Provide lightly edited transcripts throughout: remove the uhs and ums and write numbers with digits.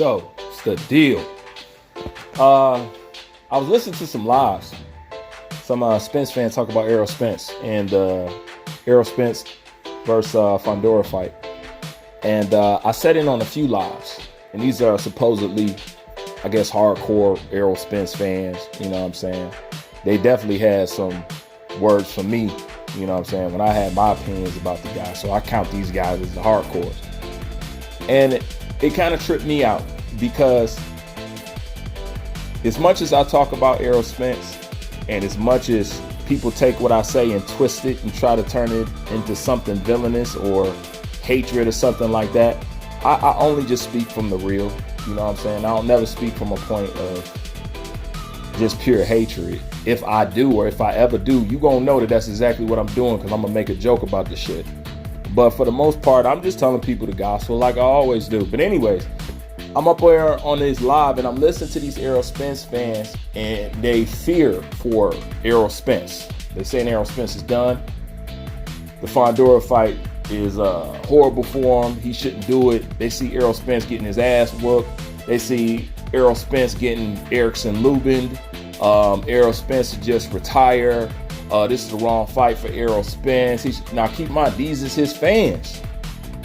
go. It's the deal. I was listening to some lives. Some Spence fans talk about Errol Spence and Errol Spence versus Fondora fight. And I sat in on a few lives. And these are supposedly, I guess, hardcore Errol Spence fans. You know what I'm saying? They definitely had some words for me. You know what I'm saying? When I had my opinions about the guy. So I count these guys as the hardcores. And it kind of tripped me out because as much as I talk about Errol Spence and as much as people take what I say and twist it and try to turn it into something villainous or hatred or something like that, I only just speak from the real. You know what I'm saying? I don't never speak from a point of just pure hatred. If I do, or if I ever do, you gonna know that that's exactly what I'm doing, because I'm gonna make a joke about the shit. But for the most part, I'm just telling people the gospel like I always do. But anyways, I'm up there on this live and I'm listening to these Errol Spence fans, and they fear for Errol Spence. They're saying Errol Spence is done. The Fundora fight is horrible for him. He shouldn't do it. They see Errol Spence getting his ass whooped. They see Errol Spence getting Erickson Lubin. Errol Spence should just retire. This is the wrong fight for Errol Spence. Now keep in mind, these is his fans.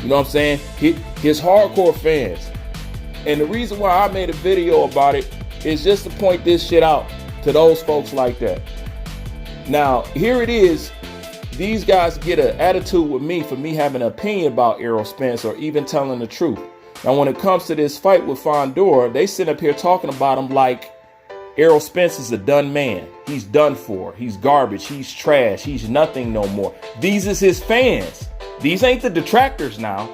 You know what I'm saying? His hardcore fans. And the reason why I made a video about it is just to point this shit out to those folks like that. Now, here it is. These guys get an attitude with me for me having an opinion about Errol Spence or even telling the truth. Now, when it comes to this fight with Fondora, they sit up here talking about him like Errol Spence is a done man. He's done for. He's garbage. He's trash. He's nothing no more. These is his fans. These ain't the detractors now.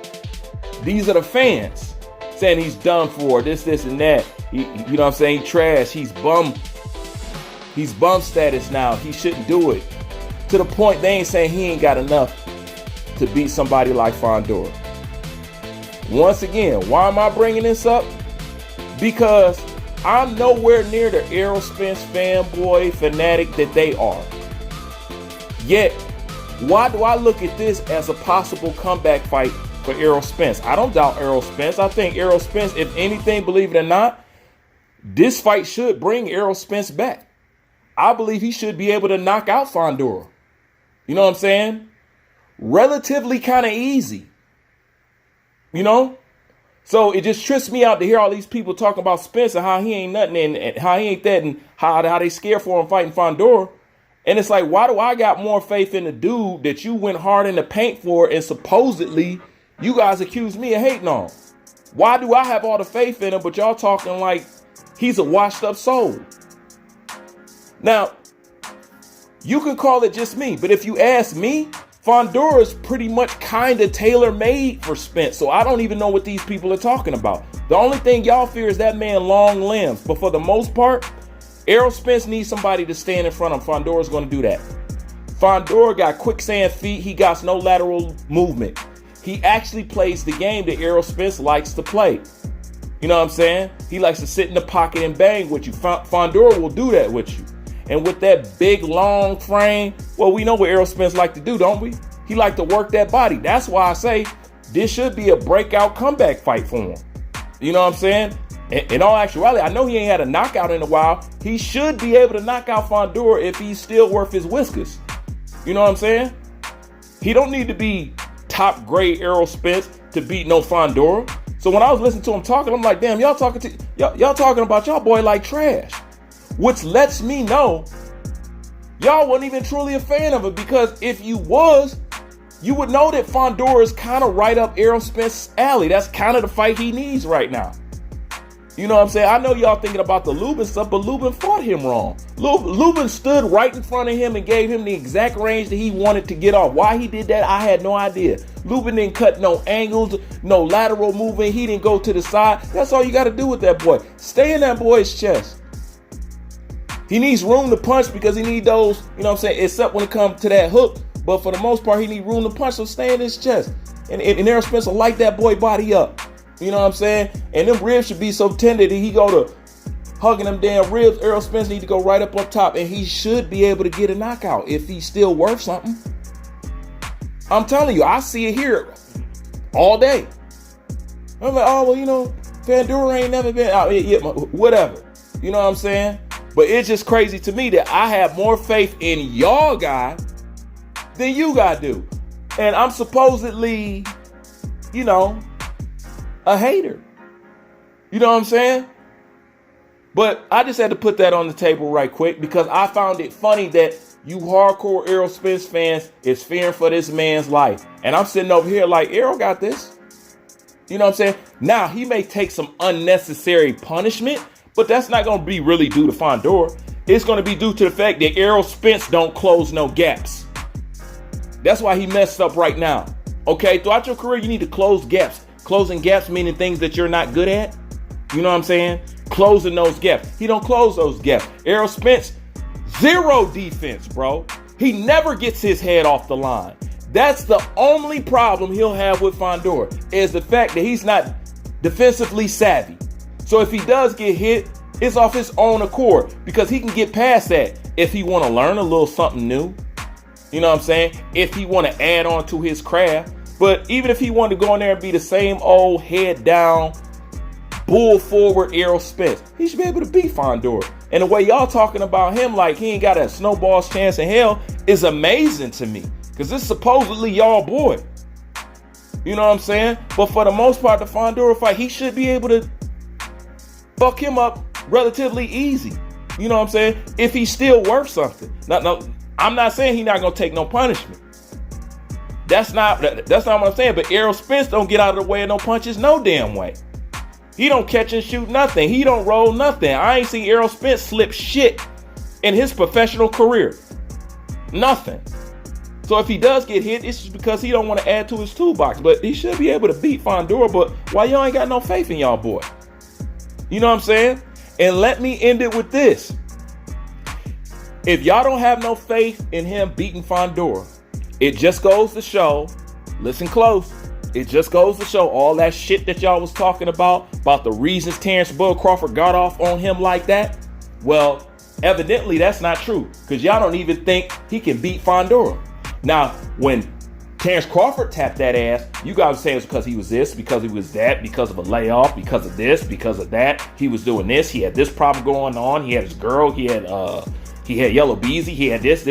These are the fans saying he's done for, this, and that. You know what I'm saying? He trash. He's bum. He's bum status now. He shouldn't do it. To the point they ain't saying he ain't got enough to beat somebody like Fondora. Once again, why am I bringing this up? Because I'm nowhere near the Errol Spence fanboy fanatic that they are. Yet, why do I look at this as a possible comeback fight for Errol Spence? I don't doubt Errol Spence. I think Errol Spence, if anything, believe it or not, this fight should bring Errol Spence back. I believe he should be able to knock out Fondora. You know what I'm saying? Relatively kind of easy. You know? So it just trips me out to hear all these people talking about Spence and how he ain't nothing and how he ain't that and how they scared for him fighting Fondora. And it's like, why do I got more faith in the dude that you went hard in the paint for and supposedly you guys accuse me of hating on? Why do I have all the faith in him, but y'all talking like he's a washed up soul? Now, you can call it just me, but if you ask me, Fondora is pretty much kind of tailor-made for Spence, so I don't even know what these people are talking about. The only thing y'all fear is that man long limbs, but for the most part, Errol Spence needs somebody to stand in front of him. Fondora's going to do that. Fondora got quicksand feet. He got no lateral movement. He actually plays the game that Errol Spence likes to play. You know what I'm saying? He likes to sit in the pocket and bang with you. Fondora will do that with you. And with that big, long frame, well, we know what Errol Spence like to do, don't we? He like to work that body. That's why I say this should be a breakout comeback fight for him. You know what I'm saying? In all actuality, I know he ain't had a knockout in a while. He should be able to knock out Fundora if he's still worth his whiskers. You know what I'm saying? He don't need to be top grade Errol Spence to beat no Fundora. So when I was listening to him talking, I'm like, damn, y'all talking about y'all boy like trash. Which lets me know y'all wasn't even truly a fan of it, because if you was, you would know that Fondora is kind of right up Errol Spence's alley. That's kind of the fight he needs right now. You know what I'm saying? I know y'all thinking about the Lubin stuff, but Lubin fought him wrong. Lubin stood right in front of him and gave him the exact range that he wanted to get off. Why he did that, I had no idea. Lubin didn't cut no angles, no lateral movement. He didn't go to the side. That's all you got to do with that boy. Stay in that boy's chest. He needs room to punch because he need those, you know what I'm saying, except when it comes to that hook. But for the most part, he need room to punch, so stay in his chest. And Errol Spence will light that boy body up. You know what I'm saying? And them ribs should be so tender that he go to hugging them damn ribs. Errol Spence need to go right up on top, and he should be able to get a knockout if he's still worth something. I'm telling you, I see it here all day. I'm like, oh, well, you know, Fondora ain't never been out. Whatever. You know what I'm saying? But it's just crazy to me that I have more faith in y'all guy than you guys do. And I'm supposedly, you know, a hater. You know what I'm saying? But I just had to put that on the table right quick because I found it funny that you hardcore Errol Spence fans is fearing for this man's life. And I'm sitting over here like, Errol got this. You know what I'm saying? Now, he may take some unnecessary punishment, but that's not going to be really due to Fondora. It's going to be due to the fact that Errol Spence don't close no gaps. That's why he messed up right now. Okay, throughout your career, you need to close gaps. Closing gaps meaning things that you're not good at. You know what I'm saying? Closing those gaps. He don't close those gaps. Errol Spence, zero defense, bro. He never gets his head off the line. That's the only problem he'll have with Fondora is the fact that he's not defensively savvy. So if he does get hit, it's off his own accord because he can get past that if he want to learn a little something new. You know what I'm saying? If he want to add on to his craft. But even if he wanted to go in there and be the same old head down, bull forward Errol Spence, he should be able to beat Fondora. And the way y'all talking about him like he ain't got a snowball's chance in hell is amazing to me. Because this is supposedly y'all boy. You know what I'm saying? But for the most part, the Fondora fight, he should be able to fuck him up relatively easy. You know what I'm saying? If he's still worth something. Now, I'm not saying he's not going to take no punishment. That's not what I'm saying. But Errol Spence don't get out of the way of no punches no damn way. He don't catch and shoot nothing. He don't roll nothing. I ain't seen Errol Spence slip shit in his professional career. Nothing. So if he does get hit, it's just because he don't want to add to his toolbox. But he should be able to beat Fondora. But why y'all ain't got no faith in y'all boy? You know what I'm saying? And let me end it with this. If y'all don't have no faith in him beating Fondora, it just goes to show, listen close, it just goes to show all that shit that y'all was talking about the reasons Terrence Bud Crawford got off on him like that. Well, evidently that's not true because y'all don't even think he can beat Fondora. Now, when Terrence Crawford tapped that ass, you guys were saying it's because he was this, because he was that, because of a layoff, because of this, because of that. He was doing this. He had this problem going on. He had his girl. He had yellow beezy. He had this.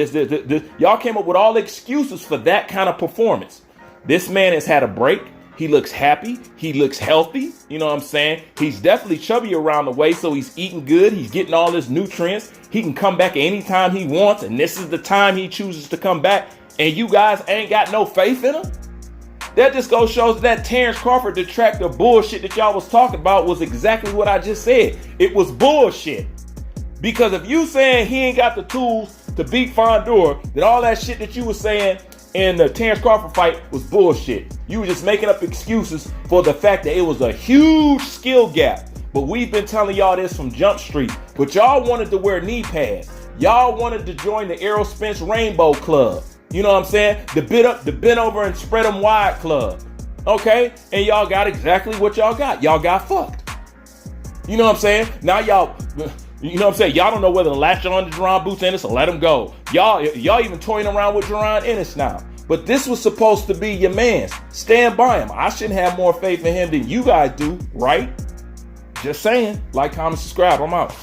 Y'all came up with all the excuses for that kind of performance. This man has had a break. He looks happy. He looks healthy. You know what I'm saying? He's definitely chubby around the waist, so he's eating good. He's getting all his nutrients. He can come back anytime he wants, and this is the time he chooses to come back. And you guys ain't got no faith in him? That just goes shows that Terrence Crawford detractor bullshit that y'all was talking about was exactly what I just said. It was bullshit. Because if you saying he ain't got the tools to beat Fondora, then all that shit that you was saying in the Terrence Crawford fight was bullshit. You were just making up excuses for the fact that it was a huge skill gap. But we've been telling y'all this from Jump Street. But y'all wanted to wear knee pads. Y'all wanted to join the Errol Spence Rainbow Club. You know what I'm saying? The bent over and spread them wide club. Okay? And y'all got exactly what y'all got. Y'all got fucked. You know what I'm saying? Now y'all, you know what I'm saying? Y'all don't know whether to latch on to Jerron Boots Ennis or let him go. Y'all even toying around with Jerron Ennis now. But this was supposed to be your man's. Stand by him. I shouldn't have more faith in him than you guys do, right? Just saying. Like, comment, subscribe. I'm out.